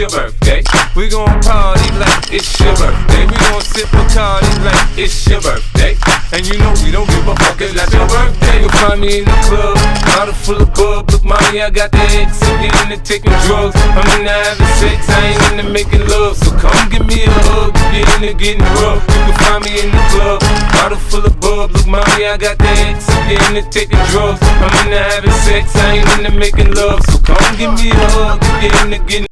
your birthday. We gon' party like it's your birthday. We gon' sip Bacardi like it's your birthday. And you know we don't give a fuck, it's not your birthday. You'll find me in the club, bottle full of bub. Look, mommy, I got the X, I'm getting into taking drugs. I'm into having sex, I ain't into making love. So come give me a hug, get into getting rough. You can find me in the club, bottle full of bub. Look, mommy, I got the X, I'm getting into taking drugs. I'm into having sex, I ain't into making love. So come give me a hug, get into getting